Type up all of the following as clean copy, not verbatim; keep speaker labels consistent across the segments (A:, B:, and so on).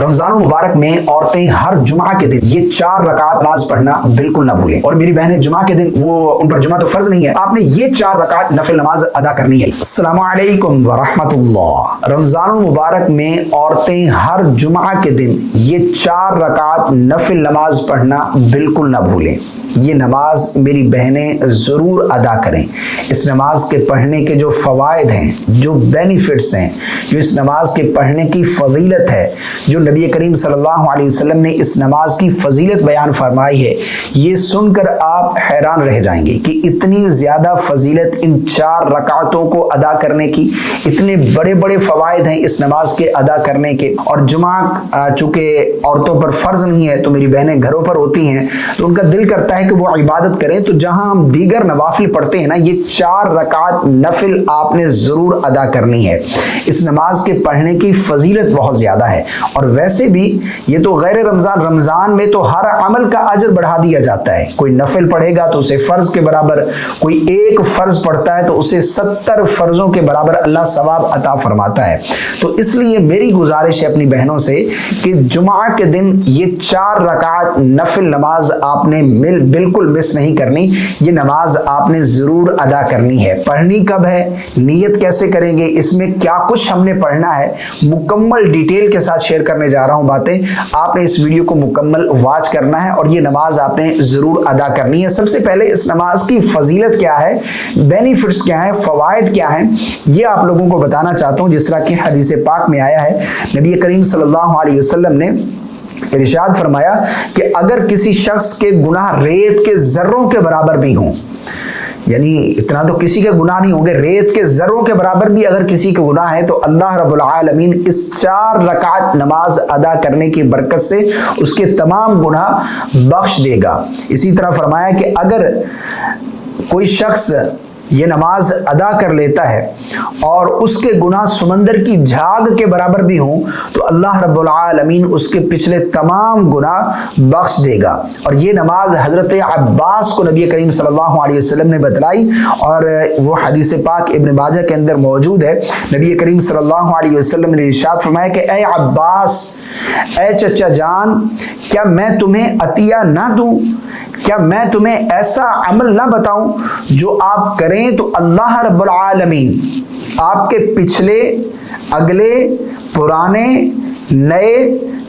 A: रमजान मुबारक में औरतें हर जुमा के दिन ये 4 रकात नमाज पढ़ना बिल्कुल ना भूलें। और मेरी बहनें जुमा के दिन वो उन पर जुमा तो फर्ज नहीं है, आपने ये 4 रकात नफिल नमाज अदा करनी है। अस्सलामु अलैकुम व रहमतुल्लाह। रमजान मुबारक में औरतें हर जुमा के दिन ये 4 रकात नफिल नमाज पढ़ना बिल्कुल ना भूलें। ये नमाज मेरी बहनें ज़रूर अदा करें। इस नमाज के पढ़ने के जो फ़वाइद हैं, जो बेनिफिट्स हैं, जो इस नमाज के पढ़ने की फजीलत है, जो नबी करीम सल्लल्लाहु अलैहि वसल्लम ने इस नमाज की फजीलत बयान फरमाई है, ये सुनकर आप हैरान रह जाएंगे कि इतनी ज़्यादा फजीलत इन 4 रकातों को अदा करने की, इतने बड़े बड़े फ़वाइद हैं इस नमाज के अदा करने के। और जुमा चूँकि औरतों पर फ़र्ज नहीं है तो मेरी बहनें घरों पर होती हैं, तो उनका दिल करता है कि वो इबादत करें। तो जहां हम दीगर नवाफिल पढ़ते हैं ना, ये 4 रकात नफिल आपने जरूर अदा करनी है। इस नमाज के पढ़ने की फजीलत बहुत ज्यादा है। और वैसे भी ये तो गैर रमजान में तो हर अमल का अजर बढ़ा दिया जाता है। कोई नफिल पढ़ेगा तो उसे फर्ज के बराबर, कोई एक फर्ज पढ़ता है तो उसे 70 फर्जों के बराबर अल्लाह सवाब अता फरमाता है। तो इसलिए मेरी गुजारिश है अपनी बहनों से कि जुमा के दिन ये 4 रकात नफिल नमाज आपने बिल्कुल मिस नहीं करनी। ये नमाज आपने जरूर अदा करनी है। पढ़नी कब है, नियत कैसे करेंगे, इसमें क्या कुछ हमने पढ़ना है, मुकम्मल डिटेल के साथ शेयर करने जा रहा हूं बातें। आपने इस वीडियो को मुकम्मल वॉच करना है और ये नमाज आपने जरूर अदा करनी है। सबसे पहले इस नमाज की फजीलत क्या है, बेनिफिट्स क्या है, फवाइद क्या है, ये आप लोगों को बताना चाहता हूं। जिस तरह की हदीस पाक में आया है, नबी करीम सल्लल्लाहु अलैहि वसल्लम ने इरशाद फरमाया कि अगर किसी शख्स के गुनाह रेत के जर्रों के बराबर भी हों, यानी इतना तो किसी के गुनाह नहीं होंगे, रेत के जर्रों के बराबर भी अगर किसी के गुनाह है तो अल्लाह रब्बुल आलमीन इस 4 रकात नमाज अदा करने की बरकत से उसके तमाम गुनाह बख्श देगा। इसी तरह फरमाया कि अगर कोई शख्स ये नमाज अदा कर लेता है और उसके गुनाह समंदर की झाग के बराबर भी हों तो अल्लाह रब्बुल आलमीन उसके पिछले तमाम गुनाह बख्श देगा। और ये नमाज हजरत अब्बास को नबी करीम सल्लल्लाहु अलैहि वसल्लम ने बतलाई और वो हदीस पाक इब्न माजा के अंदर मौजूद है। नबी करीम सल्लल्लाहु अलैहि वसल्लम ने इरशाद फरमाया कि ए अब्बास, ए चचा जान, क्या मैं तुम्हें अतिया ना दूं, क्या मैं तुम्हें ऐसा अमल ना बताऊं जो आप करें तो अल्लाह रब्बुल आलमीन आपके पिछले, अगले, पुराने, नए,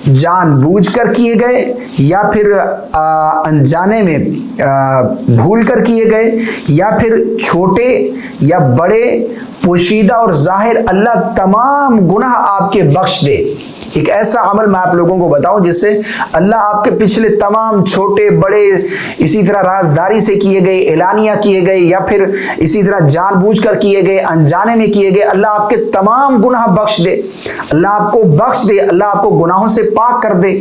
A: जानबूझकर किए गए या फिर अनजाने में भूल कर किए गए या फिर छोटे या बड़े, पोशीदा और जाहिर, अल्लाह तमाम गुनाह आपके बख्श दे। एक ऐसा अमल मैं आप लोगों को बताऊं जिससे अल्लाह आपके पिछले तमाम छोटे बड़े, इसी तरह राजदारी से किए गए, एलानिया किए गए या फिर इसी तरह जानबूझकर किए गए, अनजाने में किए गए, अल्लाह आपके तमाम गुनाह बख्श दे, अल्लाह आपको बख्श दे, अल्लाह आपको गुनाहों से पाक कर दे।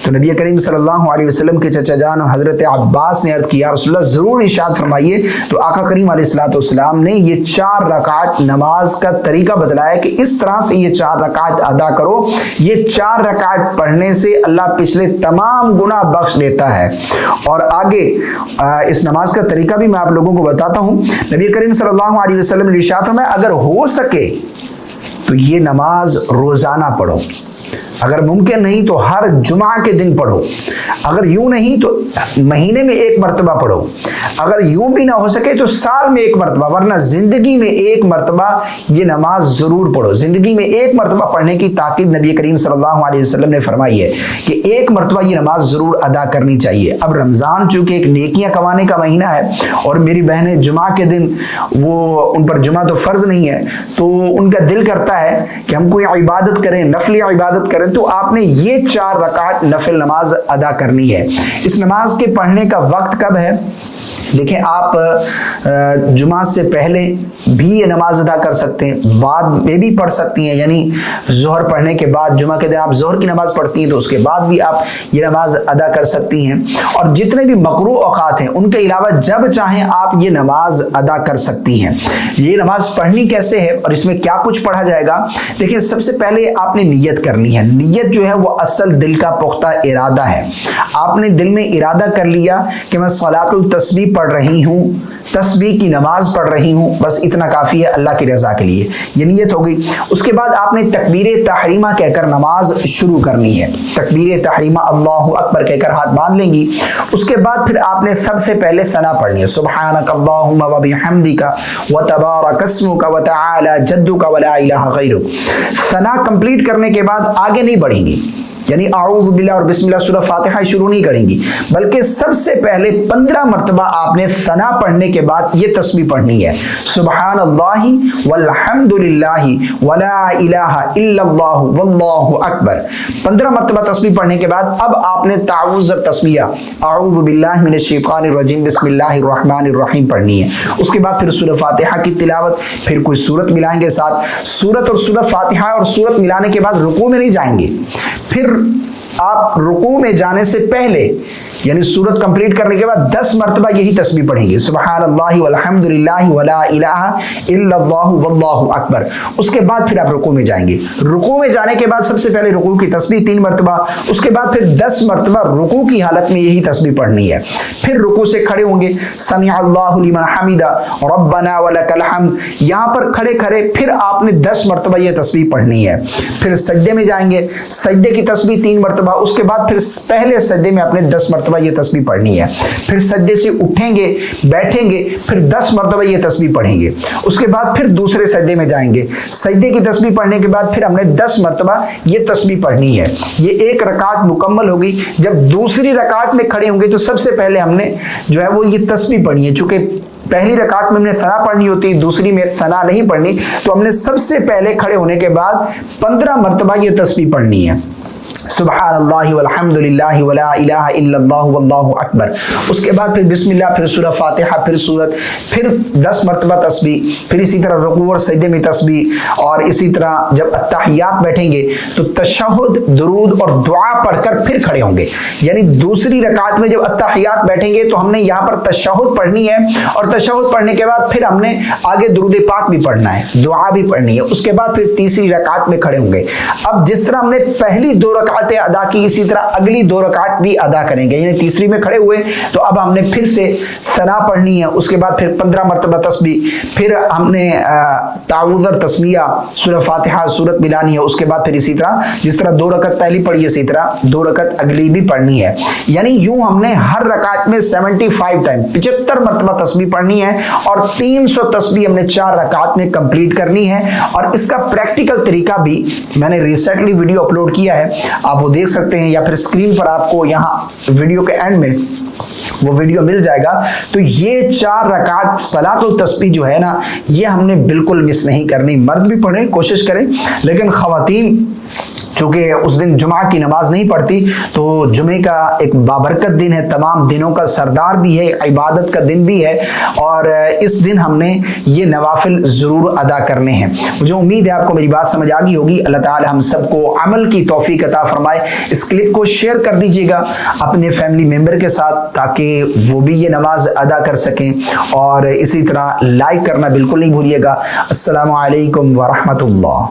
A: तो नबी करीम सल्लल्लाहु अलैहि वसल्लम के चचा जान हजरत अब्बास ने अर्ज किया, रसूलुल्लाह जरूर इरशाद फरमाइए। तो आका करीम अलैहिस्सलाम ने ये 4 रकात नमाज का तरीका बतलाया कि इस तरह से ये 4 रकात अदा करो। ये 4 रकात पढ़ने से अल्लाह पिछले तमाम गुनाह बख्श देता है। और आगे इस नमाज का तरीका भी मैं आप लोगों को बताता हूं। नबी करीम सल्लल्लाहु अलैहि वसल्लम ने इरशाद फरमाया, अगर हो सके तो ये नमाज रोजाना पढ़ो, अगर मुमकिन नहीं तो हर जुमा के दिन पढ़ो, अगर यूं नहीं तो महीने में 1 मरतबा पढ़ो, अगर यूं भी ना हो सके तो साल में 1 मरतबा, वरना जिंदगी में 1 मरतबा ये नमाज जरूर पढ़ो। जिंदगी में 1 मरतबा पढ़ने की ताकीद नबी करीम सल्लल्लाहु अलैहि वसल्लम ने फरमाई है कि 1 मरतबा ये नमाज जरूर अदा करनी चाहिए। अब रमजान चूंकि एक नेकियां कमाने का महीना है और मेरी बहनें जुमा के दिन वो उन पर जुमा तो फर्ज नहीं है, तो उनका दिल करता है कि हम कोई इबादत करें, नफली इबादत करें, तो आपने ये 4 रकात नफिल नमाज अदा करनी है। इस नमाज के पढ़ने का वक्त कब है? देखें, आप जुमा से पहले भी ये नमाज अदा कर सकते हैं, बाद में भी पढ़ सकती हैं, यानी जोहर पढ़ने के बाद, जुमा के दिन आप जोहर की नमाज पढ़ती हैं तो उसके बाद भी आप ये नमाज अदा कर सकती हैं। और जितने भी मकरू औकात हैं उनके अलावा जब चाहें आप ये नमाज अदा कर सकती हैं। ये नमाज पढ़नी कैसे है और इसमें क्या कुछ पढ़ा जाएगा? देखिए, सबसे पहले आपने नियत करनी है। नियत जो है वो असल दिल का पुख्ता इरादा है। आपने दिल में इरादा कर लिया कि मैं सलातुल तस्बीह पढ़ रही हूँ, तस्बीह की नमाज पढ़ रही हूँ, बस इतना काफ़ी है अल्लाह की रज़ा के लिए, ये नियत हो गई। उसके बाद आपने तकबीर तहरीमा कहकर नमाज शुरू करनी है। तकबीर तहरीमा अल्लाहु अकबर कहकर हाथ बांध लेंगी। उसके बाद फिर आपने सबसे पहले सना पढ़नी है, सुब्हानक अल्लाहुम्मा व बिहम्दिका व तबारक अस्मुका व तआला जद्दुका व ला इलाहा गैरुक। सना कंप्लीट करने के बाद आगे नहीं बढ़ेंगी, यानी आऊज़ु बिल्लाह और बिस्मिल्लाह सूरह फातिहा शुरू नहीं करेंगी, बल्कि सबसे पहले 15 मरतबा आपने सना पढ़ने के बाद ये तस्बीह पढ़नी है, सुब्हानल्लाहि वल्हम्दुलिल्लाहि वला इलाहा इल्लल्लाहु वल्लाहु अकबर। 15 मरतबा तस्बीह पढ़ने के बाद अब आपने ताऊज़ और तस्बिया आऊज़ु बिल्लाहि मिनश शैतानिर रजीम बिस्मिल्लाहिर रहमानिर रहीम पढ़नी है। उसके बाद फिर सूरह फातिहा की तिलावत, फिर कोई सूरत मिलाएंगे साथ। सूरत और सूरह फातिहा और सूरत मिलाने के बाद रुकू में नहीं जाएंगे, फिर आप रुकू में जाने से पहले यानी सूरत कंप्लीट करने के बाद 10 मरतबा यही तस्बीह पढ़ेंगे, सुब्हानल्लाहि वल्हम्दुलिल्लाहि वला इलाहा इल्लल्लाहु वल्लाहु अकबर। उसके बाद फिर आप रुकू में जाएंगे। रुकू में जाने के बाद सबसे पहले रुकू की तस्बीह 3 मरतबा, उसके बाद फिर 10 मरतबा रुकू की हालत में यही तस्बीह पढ़नी है। फिर रुकू से खड़े होंगे, समिअल्लाहु लिमन हमिदा रब्बना वलकल हम्द। यहाँ पर खड़े खड़े फिर आपने 10 मरतबा यह तस्बीह पढ़नी है। फिर सजदे में जाएंगे, सजदे की तस्बीह 3 मरतबा, उसके बाद फिर पहले सजदे में आपने 10 मरतबा ये तस्बीह पढ़नी है। फिर सजदे से उठेंगे, बैठेंगे, फिर 10 मरतबा ये तस्बीह पढ़ेंगे। उसके बाद फिर दूसरे सजदे में जाएंगे, सजदे की तस्बीह पढ़ने के बाद फिर हमने 10 मरतबा ये तस्बीह पढ़नी है। ये एक रकात मुकम्मल होगी। जब दूसरी रकात में खड़े होंगे तो सबसे पहले हमने जो है वो ये तस्बीह पढ़नी है। चूंकि पहली रकात में हमने सना पढ़नी होती, दूसरी में सना नहीं पढ़नी, तो हमने सबसे पहले खड़े होने के बाद 15 मरतबा ये तस्बीह पढ़नी है, सुब्हानल्लाहि वल्हम्दुलिल्लाहि वला इलाहा इल्लल्लाहु वल्लाहु अकबर। उसके बाद फिर बिस्मिल्लाह, फिर सूरह फातिहा, फिर सूरत, फिर 10 मरतबा तस्बीह, फिर इसी तरह रुकू और सजदे में तस्बीह, और इसी तरह जब अत्तहियात बैठेंगे तो तशहुद, दुरूद और दुआ पढ़कर फिर खड़े होंगे। यानी दूसरी रकात में जब अत्तहियात बैठेंगे तो हमने यहाँ पर तशहुद पढ़नी है, और तशहुद पढ़ने के बाद फिर हमने आगे दुरूद पाक भी पढ़ना है, दुआ भी पढ़नी है। उसके बाद फिर तीसरी रकात में खड़े होंगे। अब जिस तरह हमने पहली 2 रकातें अदा की, इसी तरह अगली 2 रकात भी अदा करेंगे। यानी तीसरी में खड़े हुए तो अब हमने फिर से सना पढ़नी है। उसके बाद फिर 15 मरतबा तस्बीह, फिर हमने ताऊज़ और तस्बिया, सूरह फातिहा, सूरत मिलानी है। उसके बाद फिर इसी तरह जिस तरह 2 रकात पहली पढ़ी है, इसी तरह 2 रकात अगली भी पढ़नी है। यानी यूं हमने हर रकात में 75 टाइम 75 मरतबा तस्बीह पढ़नी है, और 300 तस्बीह हमने 4 रकात में कंप्लीट करनी है। और इसका प्रैक्टिकल तरीका भी मैंने रिसेंटली वीडियो अपलोड किया है, आप वो देख सकते हैं, या फिर स्क्रीन पर आपको यहाँ वीडियो के एंड में वो वीडियो मिल जाएगा। तो ये 4 रकात सलातुल तस्बीह जो है ना, ये हमने बिल्कुल मिस नहीं करनी। मर्द भी पढ़ें, कोशिश करें, लेकिन ख़वातीन चूँकि उस दिन जुमा की नमाज नहीं पढ़ती, तो जुमे का एक बाबरकत दिन है, तमाम दिनों का सरदार भी है, इबादत का दिन भी है, और इस दिन हमने ये नवाफिल ज़रूर अदा करने हैं। मुझे उम्मीद है आपको मेरी बात समझ आ गई होगी। अल्लाह ताला हम सबको अमल की तौफीक अता फरमाए। इस क्लिप को शेयर कर दीजिएगा अपने फैमिली मेम्बर के साथ, ताकि वो भी ये नमाज अदा कर सकें, और इसी तरह लाइक करना बिल्कुल नहीं भूलिएगा। अस्सलामु अलैकुम व रहमतुल्लाह।